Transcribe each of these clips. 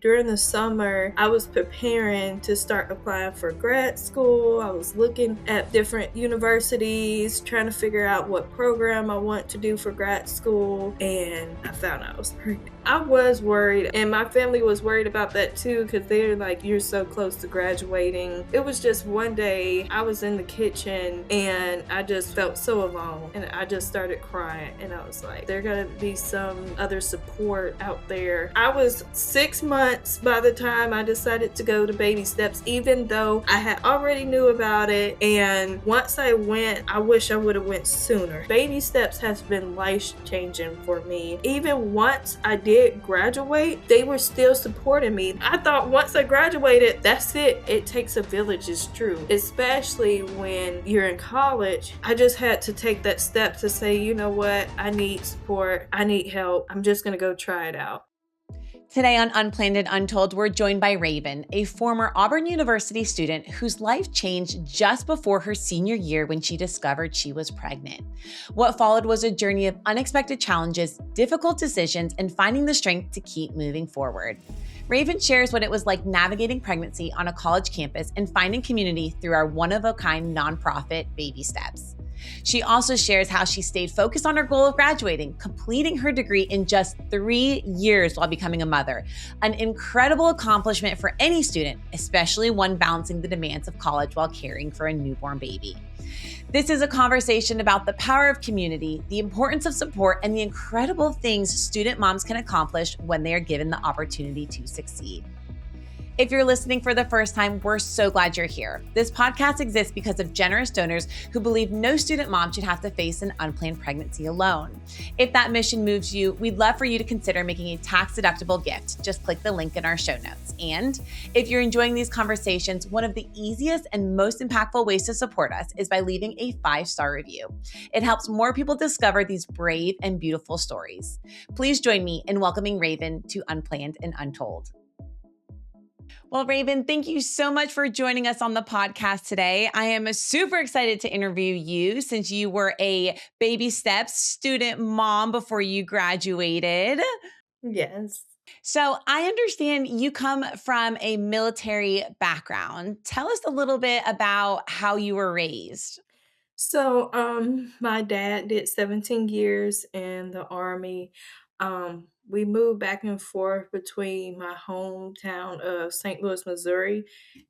During the summer, I was preparing to start applying for grad school. I was looking at different universities, trying to figure out what program I want to do for grad school, and I found out I was pregnant. I was worried, and my family was worried about that too, because they're like, you're so close to graduating. It was just one day I was in the kitchen and I just felt so alone, and I just started crying, and I was like, there gotta be some other support out there. I was 6 months by the time I decided to go to baby steps, even though I had already knew about it. And once I went, I wish I would have went sooner. Baby steps has been life changing for me. Even once I did graduate, they were still supporting me. I thought once I graduated, that's it. It takes a village is true, especially when you're in college. I just had to take that step to say, you know what? I need support. I need help. I'm just going to go try it out. Today on Unplanned and Untold, we're joined by Raven, a former Auburn University student whose life changed just before her senior year when she discovered she was pregnant. What followed was a journey of unexpected challenges, difficult decisions, and finding the strength to keep moving forward. Raven shares what it was like navigating pregnancy on a college campus and finding community through our one-of-a-kind nonprofit, Baby Steps. She also shares how she stayed focused on her goal of graduating, completing her degree in just 3 years while becoming a mother. An incredible accomplishment for any student, especially one balancing the demands of college while caring for a newborn baby. This is a conversation about the power of community, the importance of support, and the incredible things student moms can accomplish when they are given the opportunity to succeed. If you're listening for the first time, we're so glad you're here. This podcast exists because of generous donors who believe no student mom should have to face an unplanned pregnancy alone. If that mission moves you, we'd love for you to consider making a tax-deductible gift. Just click the link in our show notes. And if you're enjoying these conversations, one of the easiest and most impactful ways to support us is by leaving a 5-star review. It helps more people discover these brave and beautiful stories. Please join me in welcoming Raven to Unplanned and Untold. Well, Raven, thank you so much for joining us on the podcast today. I am super excited to interview you since you were a Baby Steps student mom before you graduated. Yes. So I understand you come from a military background. Tell us a little bit about how you were raised. My dad did 17 years in the Army. We moved back and forth between my hometown of St. Louis, Missouri,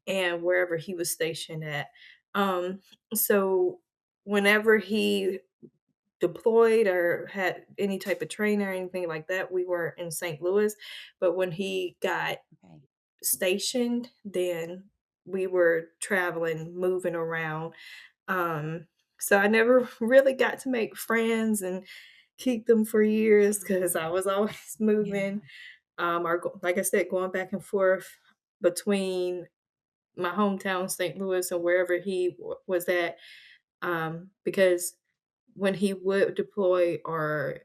and wherever he was stationed at. Um, so whenever he deployed or had any type of training or anything like that, we were in St. Louis. But when he got Okay. stationed, then we were traveling, moving around. um, so I never really got to make friends and keep them for years because I was always Yeah. moving, like I said, going back and forth between my hometown, St. Louis, and wherever he was at. Because when he would deploy or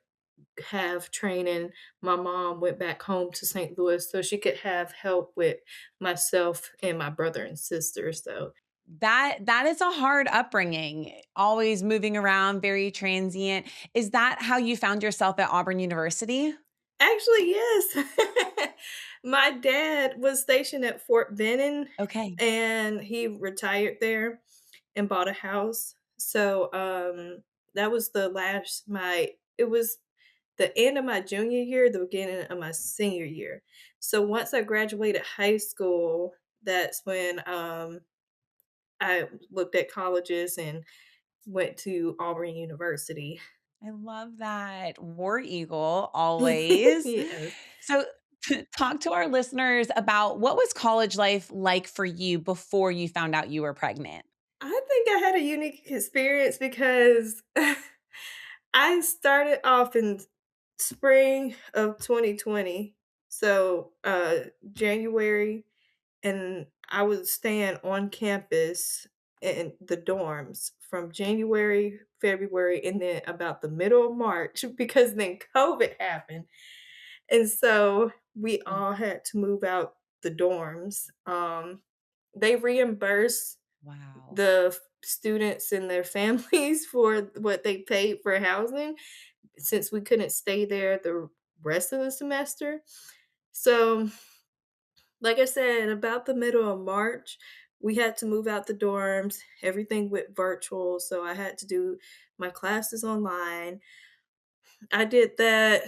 have training, my mom went back home to St. Louis so she could have help with myself and my brother and sister. So That is a hard upbringing, always moving around, very transient. Is that how you found yourself at Auburn University? actually, yes. My dad was stationed at Fort Benning, Okay. and he retired there and bought a house. That was it was the end of my junior year, the beginning of my senior year. So once I graduated high school, that's when I looked at colleges and went to Auburn University. I love that. War Eagle, always. Yes. So, talk to our listeners about what was college life like for you before you found out you were pregnant? I think I had a unique experience because I started off in spring of 2020. January, and I was staying on campus in the dorms from January, February, and then about the middle of March because then COVID happened. And so we Mm. all had to move out the dorms. They reimbursed Wow. students and their families for what they paid for housing since we couldn't stay there the rest of the semester. So Like I said, about the middle of March, we had to move out the dorms. Everything went virtual, so I had to do my classes online. I did that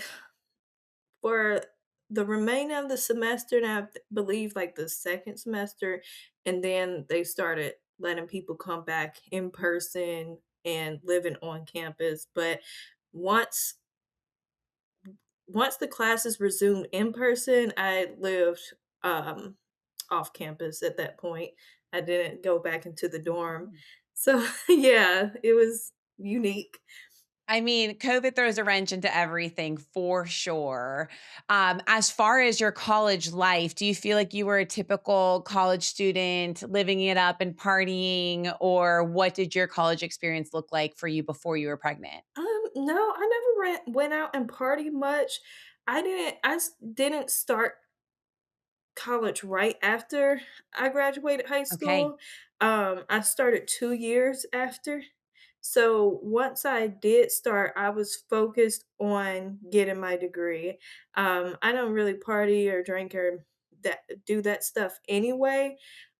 for the remaining of the semester, and believe like the second semester, and then they started letting people come back in person and living on campus. But once once the classes resumed in person, I lived um, off campus at that point. I didn't go back into the dorm. Okay. So yeah, it was unique. I mean, COVID throws a wrench into everything for sure. As far as your college life, do you feel like you were a typical college student living it up and partying, or what did your college experience look like for you before you were pregnant? No, I never went out and partied much. Didn't start college right after I graduated high Okay. school. I started 2 years after. So once I did start, I was focused on getting my degree. I don't really party or drink or do that stuff anyway.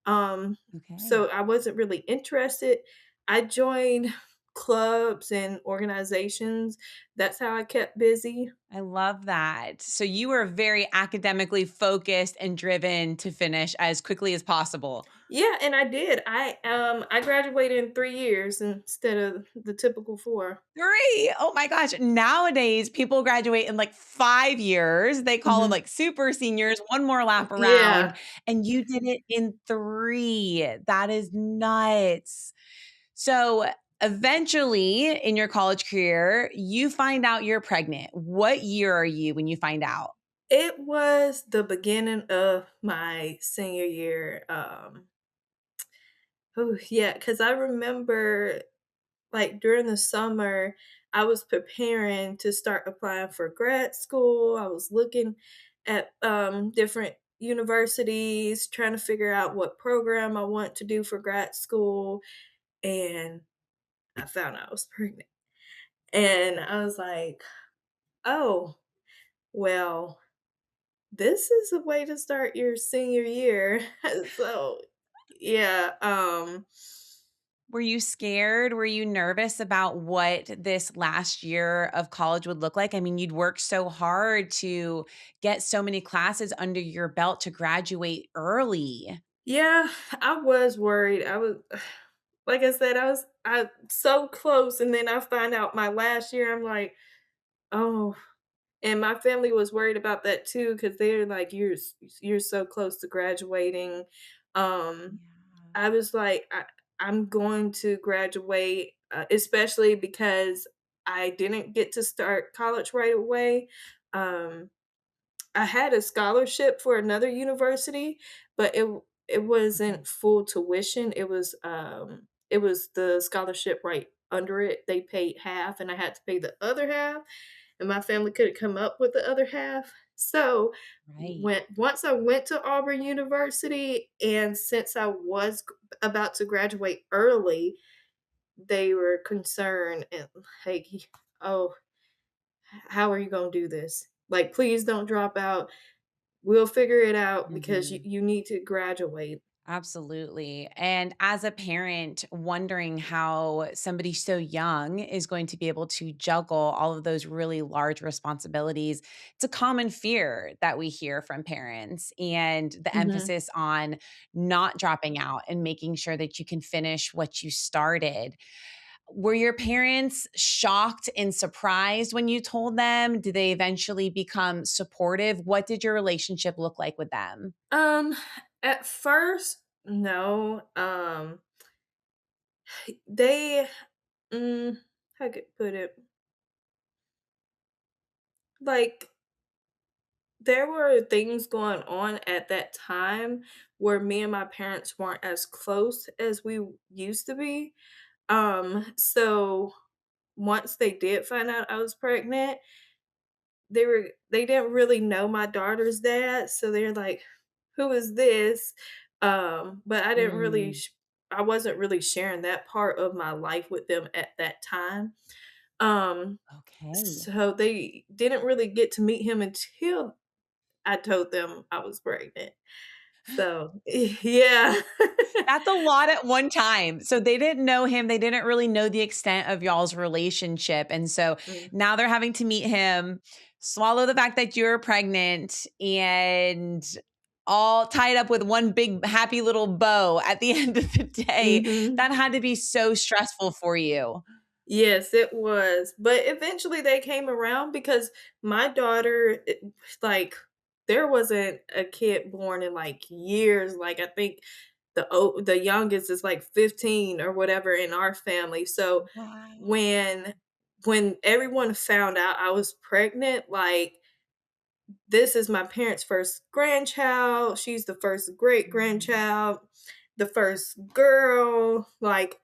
So Okay. I wasn't really interested. I joined clubs and organizations. That's how I kept busy. I love that. So you were very academically focused and driven to finish as quickly as possible. Yeah, and I did. I graduated in 3 years instead of the typical 4. 3! Oh my gosh. Nowadays, people graduate in like 5 years. They call them Mhm. like super seniors, one more lap around, Yeah. and you did it in 3. That is nuts. So, eventually in your college career, you find out you're pregnant. What year are you when you find out? It was the beginning of my senior year, oh, yeah, because I remember, like, during the summer, I was preparing to start applying for grad school. I was looking at, different universities, trying to figure out what program I want to do for grad school, and I found out I was pregnant. And I was like, "Oh, well, this is a way to start your senior year." So, yeah, Were you scared? Were you nervous about what this last year of college would look like? I mean, you'd worked so hard to get so many classes under your belt to graduate early. yeah, I was worried. I was like I said, I so close, and then I find out my last year, I'm like, "Oh," and my family was worried about that too because 'cause they're like, you're so close to graduating." Um, Yeah. I was like, I'm going to graduate, especially because I didn't get to start college right away. Um, I had a scholarship for another university, but it wasn't Okay. full tuition. It was the scholarship right under it. They paid half, and I had to pay the other half, and my family couldn't come up with the other half. So Right. when once I went to Auburn University, and since I was about to graduate early, they were concerned and like, "Oh, how are you going to do this? Like, please don't drop out. We'll figure it out because Mhm. you need to graduate." Absolutely. And as a parent, wondering how somebody so young is going to be able to juggle all of those really large responsibilities. It's a common fear that we hear from parents, and the Mhm. emphasis on not dropping out and making sure that you can finish what you started. Were your parents shocked and surprised when you told them? Did they eventually become supportive? What did your relationship look like with them? Um, at first, no. They, mm, how could I put it? Like, there were things going on at that time where me and my parents weren't as close as we used to be. So once they did find out I was pregnant, they didn't really know my daughter's dad, so they're like, "Who is this?" But Mm, I wasn't really sharing that part of my life with them at that time. Um, okay. so they didn't really get to meet him until I told them I was pregnant. So, yeah. That's a lot at one time. So they didn't know him. They didn't really know the extent of y'all's relationship. And so Mm, now they're having to meet him, swallow the fact that you're pregnant, and all tied up with one big happy little bow at the end of the day. mhm. That had to be so stressful for you. Yes, it was, but eventually they came around because my daughter, like, there wasn't a kid born in, like, years, like, I think the youngest is, like, 15 or whatever in our family, so when Wow. when everyone found out I was pregnant, like, this is my parents' first grandchild, she's the first Mhm. great-grandchild, the first girl, like,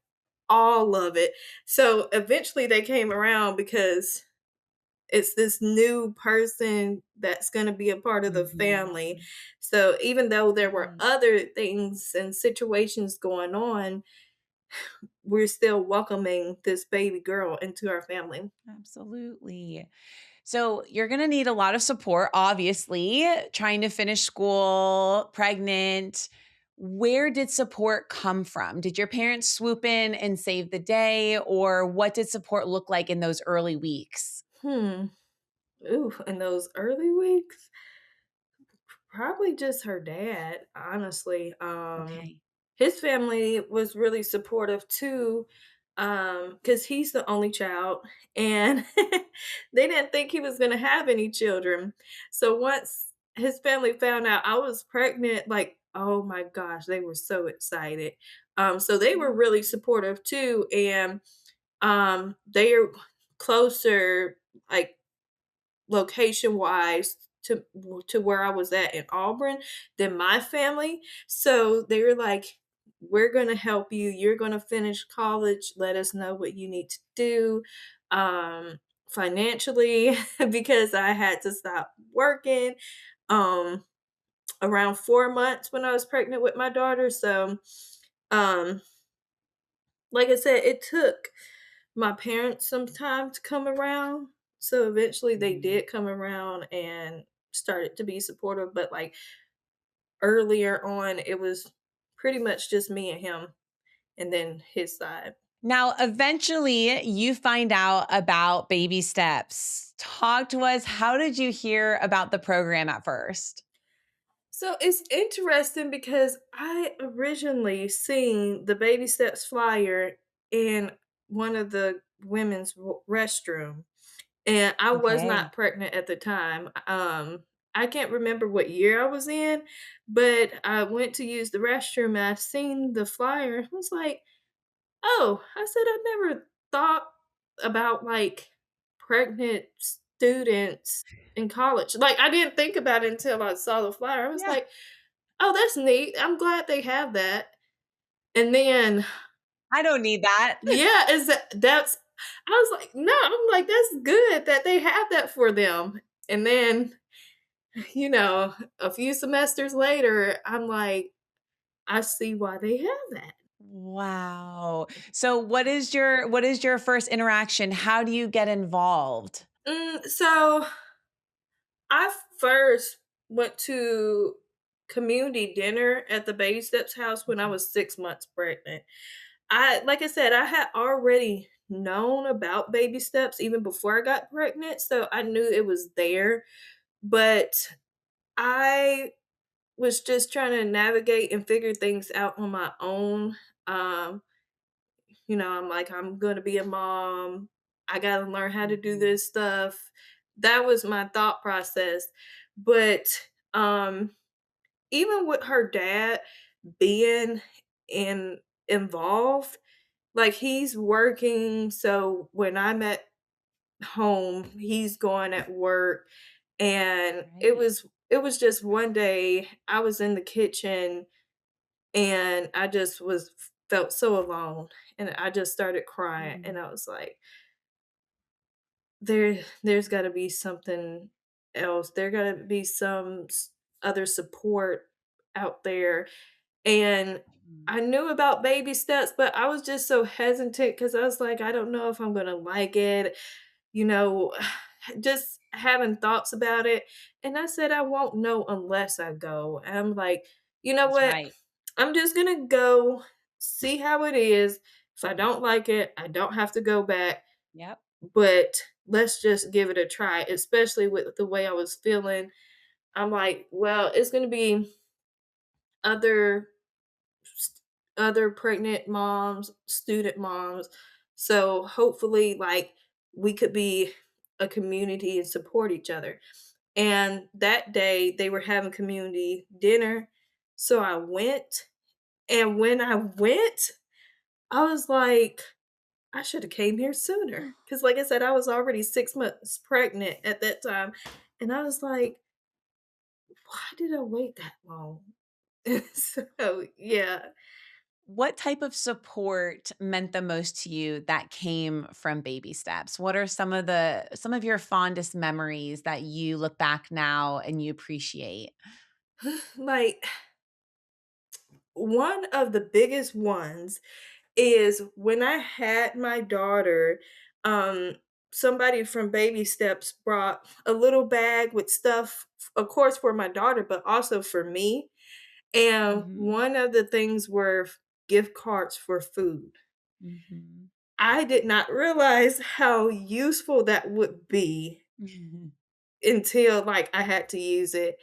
all of it. So, eventually they came around because it's this new person that's gonna be a part of the family. Mhm. So, even though there were Right. other things and situations going on, we're still welcoming this baby girl into our family. Absolutely. So you're going to need a lot of support, obviously, trying to finish school, pregnant. Where did support come from? Did your parents swoop in and save the day, or what did support look like in those early weeks? Hmm. Ooh, in those early weeks? Probably just her dad, honestly. Okay. His family was really supportive too, because he's the only child, and they didn't think he was gonna have any children. So once his family found out I was pregnant, like, oh my gosh, they were so excited. So they were really Mm. supportive too, and they're closer, like, location-wise to where I was at in Auburn than my family. So they were like, "We're gonna help you. You're gonna finish college. Let us know what you need to do, financially," because I had to stop working, um, around 4 months when I was pregnant with my daughter. So, um, like I said, it took my parents some time to come around. So eventually they Mhm. did come around and started to be supportive, but like earlier on, it was pretty much just me and him and then his side. Now, eventually, you find out about baby steps. Talk to us. How did you hear about the program at first? So it's interesting because I originally seen the baby steps flyer in one of the women's restroom. And I was Okay. not pregnant at the time. I can't remember what year I was in, but I went to use the restroom and I seen the flyer. I was like, "Oh," I said, "I never thought about like pregnant students in college." Like I didn't think about it until I saw the flyer. I was Yeah. like, "Oh, that's neat. I'm glad they have that." And then, I don't need that. yeah, is that's I was like, "No," I'm like, "That's good that they have that for them." And then a few semesters later, I'm like, I see why they have that. Wow. So what is your first interaction? How do you get involved? So I first went to community dinner at the Baby Steps house when I Mhm. was 6 months pregnant. Like I said, I had already known about baby steps even before I got pregnant, so I knew it was there. But I was just trying to navigate and figure things out on my own. Um, I'm like, I'm gonna be a mom. I gotta learn how to do Mhm. this stuff. That was my thought process. But um, even with her dad being in involved, like he's working. So when I'm at home, he's going at work. And it Right. was it was just one day I was in the kitchen and I just was felt so alone, and I just started crying, and Mhm. I was like, there's gotta be something else. There gotta be some other support out there. And Mhm. I knew about baby steps, but I was just so hesitant because I was like, I don't know if I'm gonna like it, you know, just having thoughts about it. And I said, I won't know unless I go. And I'm like, you know That's what? right. I'm just gonna go see how it is. If I don't like it, I don't have to go back, Yep. but let's just give it a try, especially with the way I was feeling. I'm like, well, it's gonna be other st- other pregnant moms, student moms. So hopefully like we could be a community and support each other. And that day they were having community dinner. So I went, and when I went, I was like, I should have came here sooner. Cause like I said, I was already 6 months pregnant at that time. And I was like, why did I wait that long? So yeah. What type of support meant the most to you that came from baby steps? What are some of your fondest memories that you look back now and you appreciate? Like one of the biggest ones is when I had my daughter, um, somebody from Baby Steps brought a little bag with stuff, of course, for my daughter, but also for me. And Mhm. one of the things were gift cards for food. Mhm. I did not realize how useful that would be Mhm. until like I had to use it.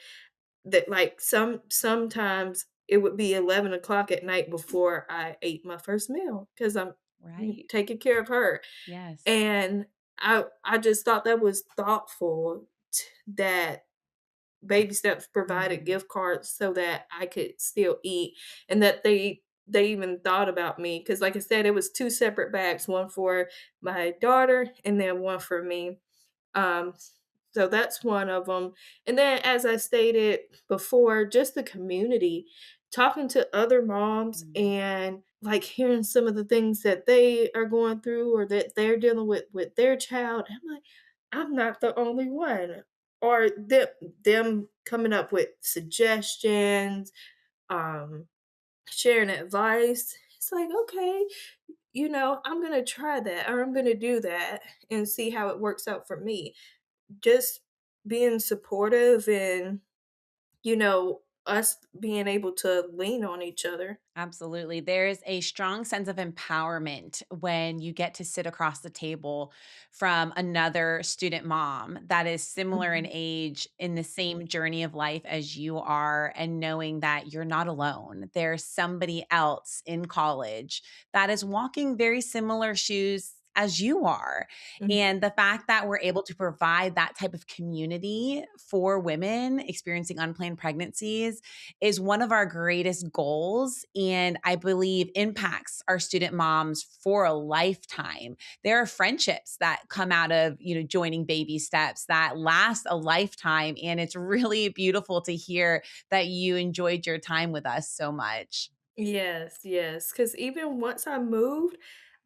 That like sometimes it would be 11 o'clock at night before I ate my first meal because I'm Right. taking care of her. Yes. And I just thought that was thoughtful that Baby Steps provided Mhm. gift cards so that I could still eat, and that they even thought about me because, like I said, it was 2 separate bags, one for my daughter and then one for me. Um, so that's one of them. And then, as I stated before, just the community, talking to other moms Mm. and like hearing some of the things that they are going through or that they're dealing with their child. I'm like, I'm not the only one. Or them coming up with suggestions, um, sharing advice. It's like, okay, I'm gonna try that or I'm gonna do that and see how it works out for me. Just being supportive and, us being able to lean on each other. Absolutely. There's a strong sense of empowerment when you get to sit across the table from another student mom that is similar in Mhm. age, in the same journey of life as you are, and knowing that you're not alone. There's somebody else in college that is walking very similar shoes as you are. Mhm. And the fact that we're able to provide that type of community for women experiencing unplanned pregnancies is one of our greatest goals, and I believe impacts our student moms for a lifetime. There are friendships that come out of, joining baby steps that last a lifetime, and it's really beautiful to hear that you enjoyed your time with us so much. Yes, yes. Because even once I moved,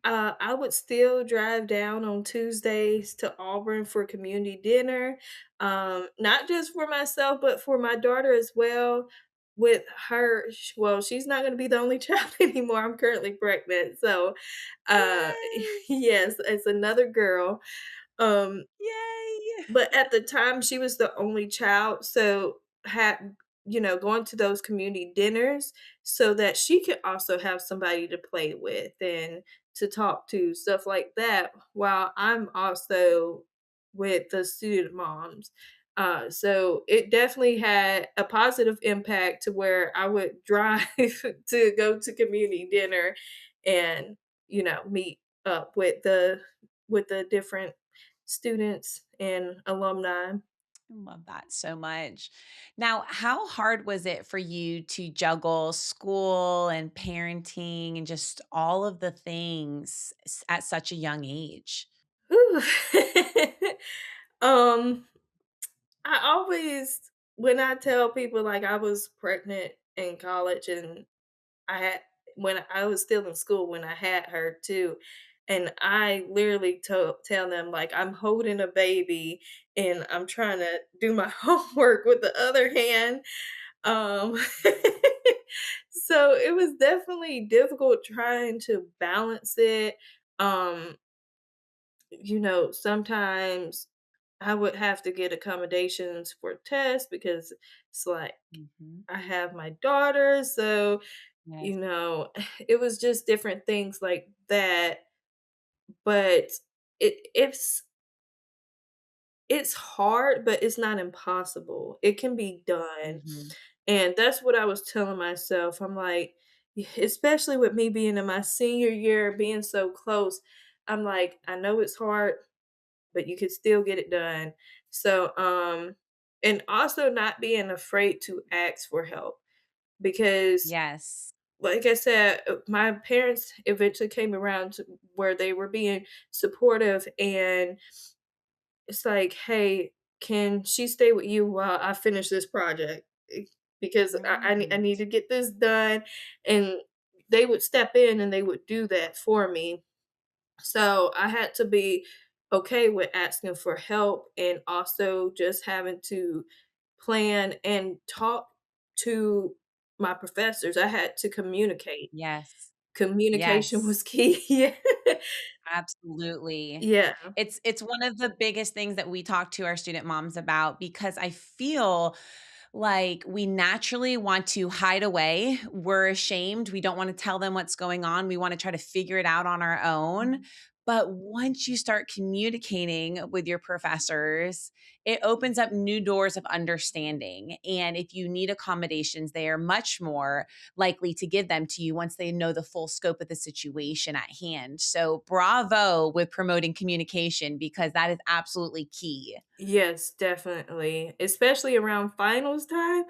I would still drive down on Tuesdays to Auburn for community dinner, not just for myself, but for my daughter as well. With her, well, she's not going to be the only child anymore. I'm currently pregnant, so Yay! yes, it's another girl. Um, Yay! but at the time, she was the only child, so going to those community dinners so that she could also have somebody to play with and to talk to, stuff like that, while I'm also with the student moms. So it definitely had a positive impact to where I would drive to go to community dinner and, meet up with the different students and alumni. I love that so much. Now, how hard was it for you to juggle school and parenting and just all of the things at such a young age? Whew. um, I always when I tell people like I was pregnant in college and I had when I was still in school when I had her too. And I literally tell them like I'm holding a baby and I'm trying to do my homework with the other hand. Um, so it was definitely difficult trying to balance it. Um, Sometimes I would have to get accommodations for tests because it's like Mhm. I have my daughter, so, Yes. it was just different things like that, but it's hard, but it's not impossible. It can be done, Mhm. and that's what I was telling myself. I'm like, especially with me being in my senior year, being so close, I'm like, "I know it's hard, but you can still get it done." So, and also not being afraid to ask for help because, Yes. like I said, my parents eventually came around to where they were being supportive, and it's like, "Hey, can she stay with you while I finish this project? Because I need Right. to get this done." And they would step in and they would do that for me. So I had to be okay with asking for help and also just having to plan and talk to my professors. I had to communicate. Yes. Communication Yes. was key. Yeah. Absolutely. Yeah. It's one of the biggest things that we talk to our student moms about because I feel like we naturally want to hide away. We're ashamed. We don't want to tell them what's going on. We want to try to figure it out on our own. Mhm. But once you start communicating with your professors, it opens up new doors of understanding. And if you need accommodations, they are much more likely to give them to you once they know the full scope of the situation at hand. So, bravo with promoting communication because that is absolutely key. Yes, definitely. Especially around finals time,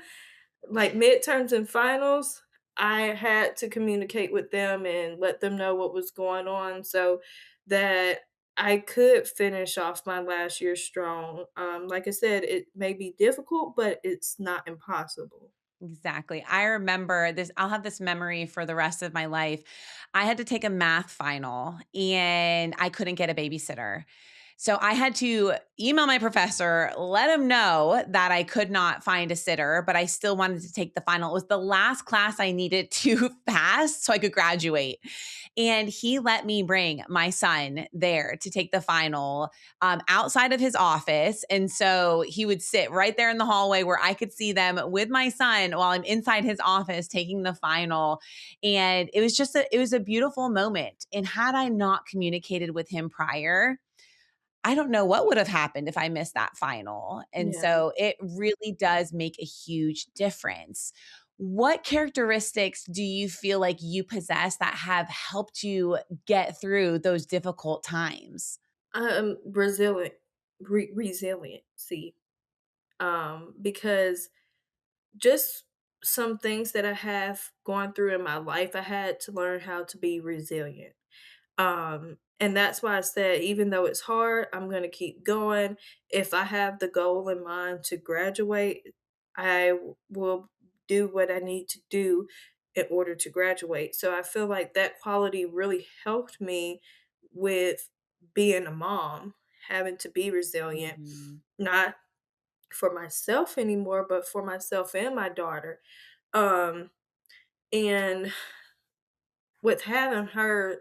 like midterms and finals, I had to communicate with them and let them know what was going on so that I could finish off my last year strong. Like I said, it may be difficult, but it's not impossible. Exactly. I remember this, I'll have this memory for the rest of my life. I had to take a math final and I couldn't get a babysitter. So I had to email my professor, let him know that I could not find a sitter, but I still wanted to take the final. It was the last class I needed to pass so I could graduate. And he let me bring my son there to take the final outside of his office. And so he would sit right there in the hallway where I could see them with my son while I'm inside his office taking the final. And it was a beautiful moment. And had I not communicated with him prior, I don't know what would have happened if I missed that final. And Yeah. so it really does make a huge difference. What characteristics do you feel like you possess that have helped you get through those difficult times? Resilient, resiliency. Because just some things that I have gone through in my life, I had to learn how to be resilient. And that's why I said, even though it's hard, I'm going to keep going. If I have the goal in mind to graduate, will do what I need to do in order to graduate. So I feel like that quality really helped me with being a mom, having to be resilient, Mhm. not for myself anymore, but for myself and my daughter. Um, and with having her,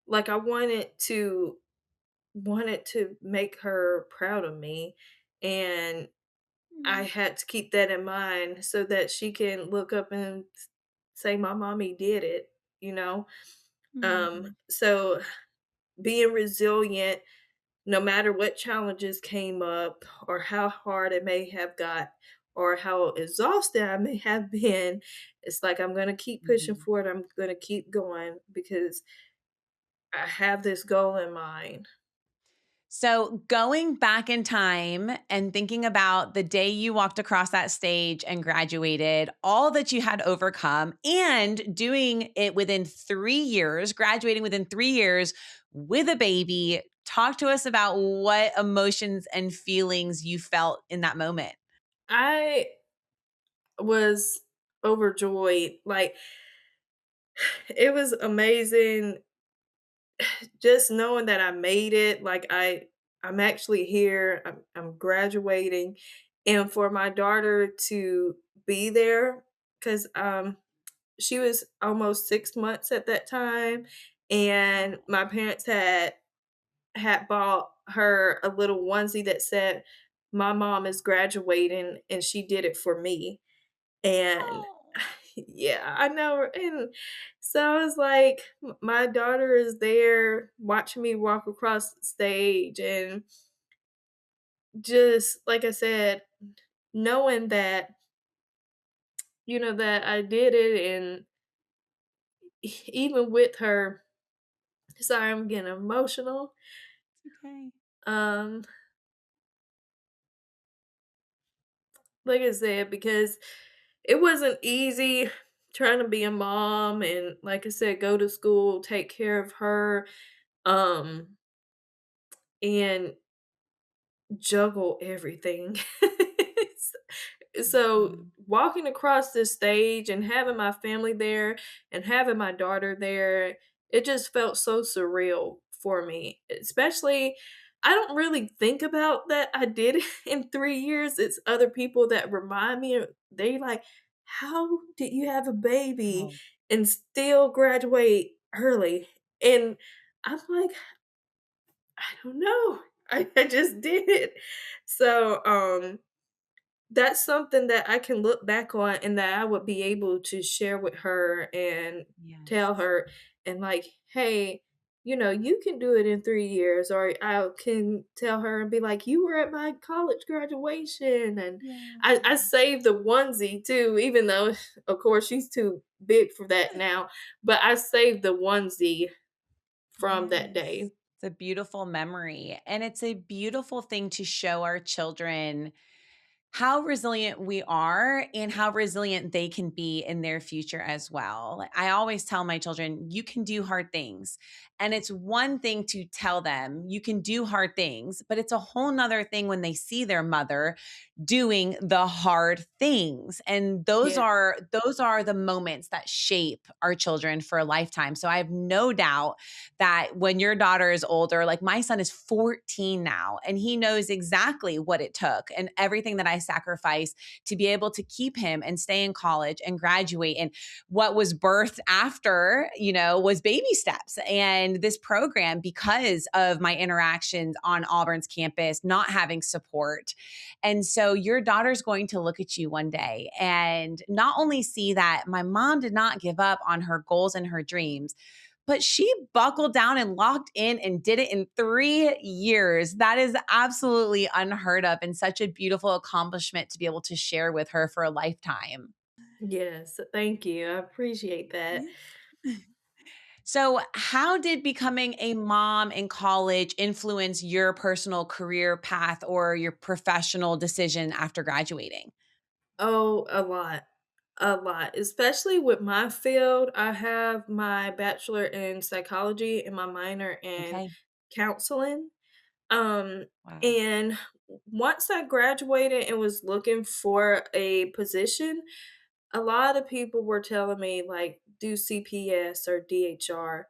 like I wanted to make her proud of me, and I Mm. had to keep that in mind so that she can look up and say, "My mommy did it," you know? Mhm. So being resilient no matter what challenges came up or how hard it may have got or how exhausted I may have been, it's like I'm gonna keep pushing Mhm. forward. I'm gonna keep going because I have this goal in mind. So, going back in time and thinking about the day you walked across that stage and graduated, all that you had overcome, and doing it within 3 years, graduating within 3 years with a baby, talk to us about what emotions and feelings you felt in that moment. I was overjoyed. Like it was amazing just knowing that I made it. Like I'm actually here. I'm graduating, and for my daughter to be there because she was almost 6 months at that time, and my parents had bought her a little onesie that said, "My mom is graduating and she did it for me." And Oh, yeah, I know, and so I was like, my daughter is there watching me walk across the stage, and just like I said, knowing that, that I did it, and even with her, sorry, I'm getting emotional. okay. Um, like I said, because it wasn't easy trying to be a mom and, like I said, go to school, take care of her, um, and juggle everything. So Mhm. walking across this stage and having my family there and having my daughter there, it just felt so surreal for me. Especially, I don't really think about that I did it in 3 years. It's other people that remind me. They like, how did you have a baby Oh, and still graduate early? And I'm like, I don't know. I just did it. So, that's something that I can look back on and that I would be able to share with her and tell yes. her and like, "Hey, you can do it in 3 years," or I can tell her and be like, "You were at my college graduation," and I Yeah. saved the onesie too, even though, of course, she's too big for that now, but I saved the onesie from that Yes. day. It's a beautiful memory, and it's a beautiful thing to show our children how resilient we are and how resilient they can be in their future as well. Like, I always tell my children, you can do hard things. And it's one thing to tell them you can do hard things, but it's a whole nother thing when they see their mother doing the hard things. And those Yeah. are those are the moments that shape our children for a lifetime. So I have no doubt that when your daughter is older, like my son is 14 now, and he knows exactly what it took and everything that I sacrificed to be able to keep him and stay in college and graduate. And what was birthed after, was baby steps. And this program, because of my interactions on Auburn's campus, not having support. And so your daughter's going to look at you one day and not only see that my mom did not give up on her goals and her dreams, but she buckled down and locked in and did it in 3 years. That is absolutely unheard of and such a beautiful accomplishment to be able to share with her for a lifetime. Yes, thank you. I appreciate that. Yeah. So, how did becoming a mom in college influence your personal career path or your professional decision after graduating? Oh, a lot. A lot, especially with my field. I have my bachelor in psychology and my minor in Okay. counseling. Um, Wow. and once I graduated and was looking for a position, a lot of people were telling me like do CPS or DHR.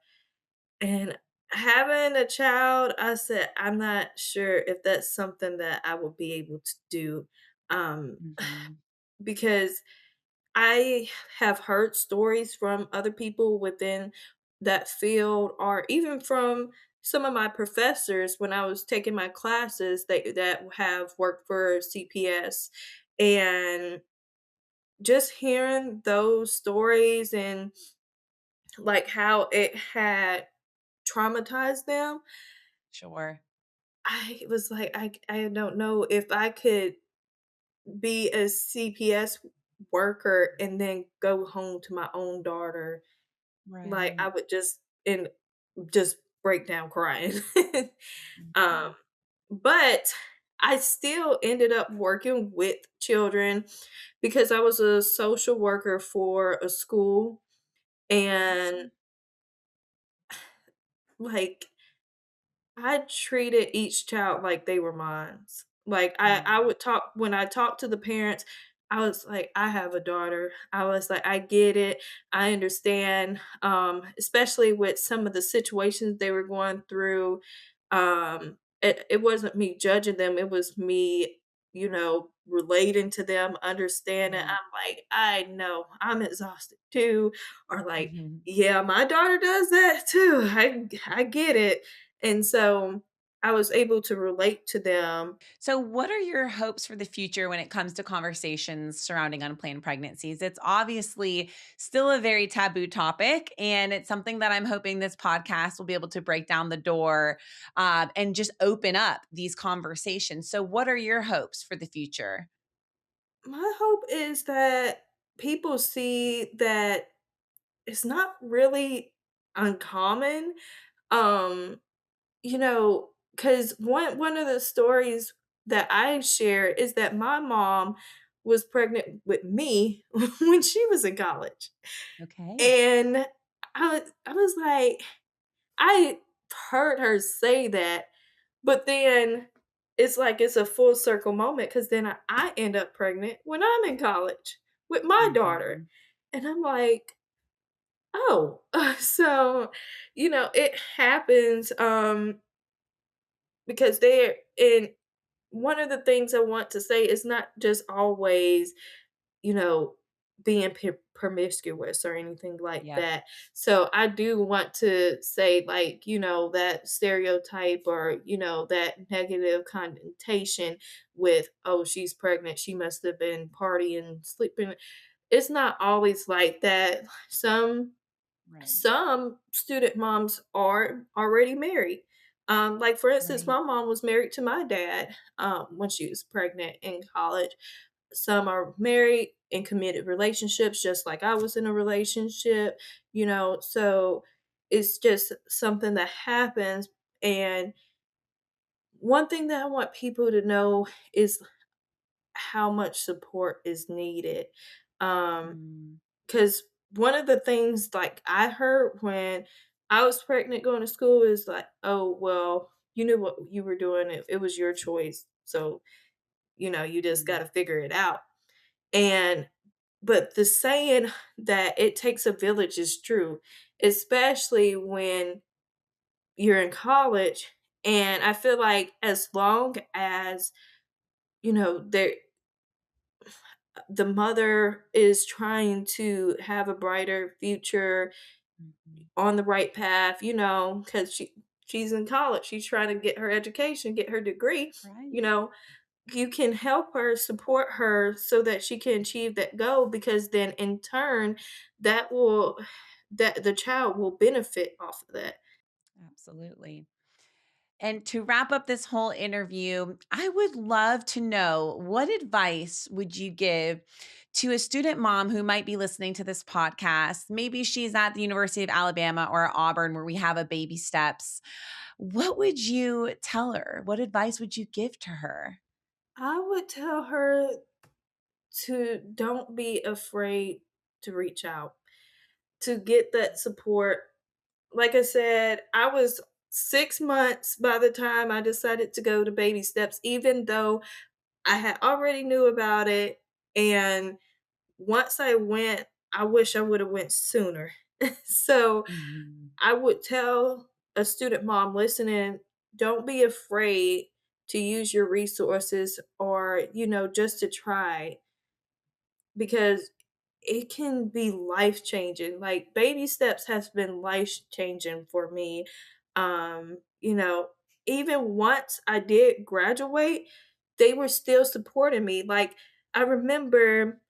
And having a child, I said, I'm not sure if that's something that I will be able to do. Um, Mhm. because I have heard stories from other people within that field, or even from some of my professors when I was taking my classes that have worked for CPS. And just hearing those stories and like how it had traumatized them, Sure. I was like, I don't know if I could be a CPS worker and then go home to my own daughter. Like, I Right. would just break down crying. Um, Mhm. but I still ended up working with children because I was a social worker for a school, and, Awesome. like, I treated each child like they were mine. Like, I Mm. would talk when I talked to the parents, I was like, "I have a daughter." I was like, "I get it. I understand," especially with some of the situations they were going through. It wasn't me judging them, it was me, relating to them, understanding. Mhm. I'm like, "I know. I'm exhausted too," or like, Mhm. "Yeah, my daughter does that too. I get it." And so I was able to relate to them. So, what are your hopes for the future when it comes to conversations surrounding unplanned pregnancies? It's obviously still a very taboo topic, and it's something that I'm hoping this podcast will be able to break down the door and just open up these conversations. So, what are your hopes for the future? My hope is that people see that it's not really uncommon. Um, because one of the stories that I share is that my mom was pregnant with me when she was in college. Okay. And I was like, I heard her say that, but then it's like it's a full circle moment because then I end up pregnant when I'm in college with my daughter. Mhm. And I'm like, oh, so, it happens because they're in one of the things I want to say is not just always, you know, being promiscuous or anything like Yep. that. So I do want to say, like, that stereotype or, that negative connotation with, oh, she's pregnant. She must have been partying, sleeping. It's not always like that. Right. Some student moms are already married. Like for instance, Right. my mom was married to my dad when she was pregnant in college. Some are married in committed relationships, just like I was in a relationship, so it's just something that happens. And one thing that I want people to know is how much support is needed. Um, Mm, because one of the things, like, I heard when I was pregnant going to school is like, "Oh, well, you knew what you were doing, it was your choice, so, you just mm, gotta figure it out." And but the saying that it takes a village is true, especially when you're in college, and I feel like as long as, there the mother is trying to have a brighter future mhm. on the right path, because she's in college, she's trying to get her education, get her degree, you Right. know, you can help her, support her so that she can achieve that goal because then in turn that will that the child will benefit off of that. Absolutely. And to wrap up this whole interview, I would love to know what advice would you give to a student mom who might be listening to this podcast? Maybe she's at the University of Alabama or Auburn where we have a baby steps. What would you tell her? What advice would you give to her? I would tell her to don't be afraid to reach out, to get that support. Like I said, I was 6 months by the time I decided to go to baby steps, even though I had already knew about it, and once I went, I wish I woulda went sooner. So, Mhm. I would tell a student mom listening, don't be afraid to use your resources or, just to try because it can be life changing. Like baby steps has been life changing for me. Um, you know, even once I did graduate, they were still supporting me. Like I remember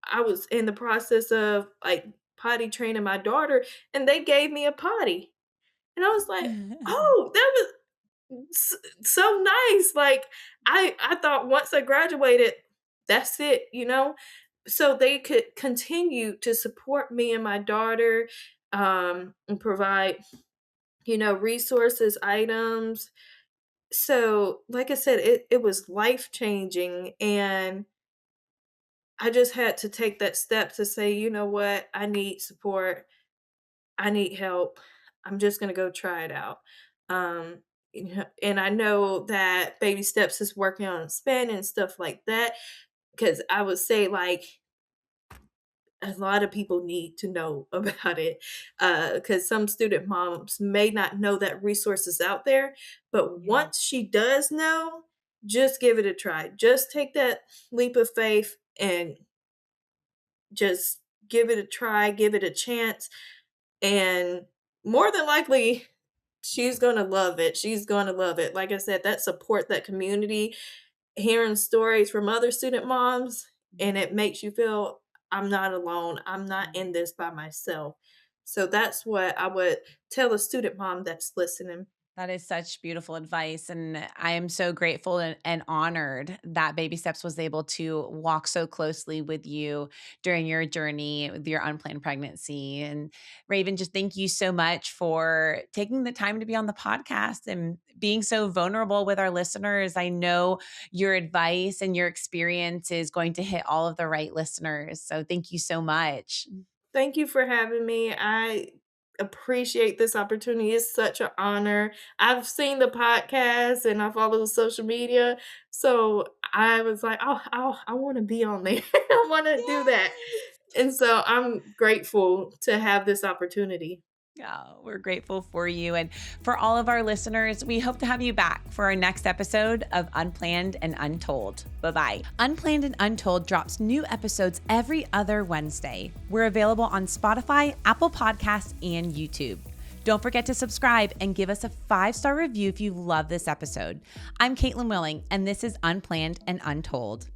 I was in the process of like potty training my daughter and they gave me a potty. And I was like, "Oh, that was so nice." Like I thought once I graduated, that's it, so they could continue to support me and my daughter, and provide, resources, items. So, like I said, it was life changing, and I just had to take that step to say, you know what, I need support, I need help. I'm just gonna go try it out. Um, and I know that baby steps is working on expanding and stuff like that. Because I would say like a lot of people need to know about it because some student moms may not know that resource is out there. But Yeah. once she does know, just give it a try. Just take that leap of faith and just give it a try, give it a chance. And more than likely, she's going to love it. She's going to love it. Like I said, that support, that community, hearing stories from other student moms, and it makes you feel I'm not alone. I'm not in this by myself. So that's what I would tell a student mom that's listening. That is such beautiful advice. And I am so grateful and honored that Baby Steps was able to walk so closely with you during your journey with your unplanned pregnancy. And Raven, just thank you so much for taking the time to be on the podcast and being so vulnerable with our listeners. I know your advice and your experience is going to hit all of the right listeners. So thank you so much. Thank you for having me. I appreciate this opportunity. It's such an honor. I've seen the podcast and I follow the social media. So I was like, oh, I want to be on there. I want to do that. Yes. And so I'm grateful to have this opportunity. Oh, we're grateful for you. And for all of our listeners, we hope to have you back for our next episode of Unplanned and Untold. Bye bye. Unplanned and Untold drops new episodes every other Wednesday. We're available on Spotify, Apple Podcasts, and YouTube. Don't forget to subscribe and give us a 5-star review if you love this episode. I'm Caitlin Willing, and this is Unplanned and Untold.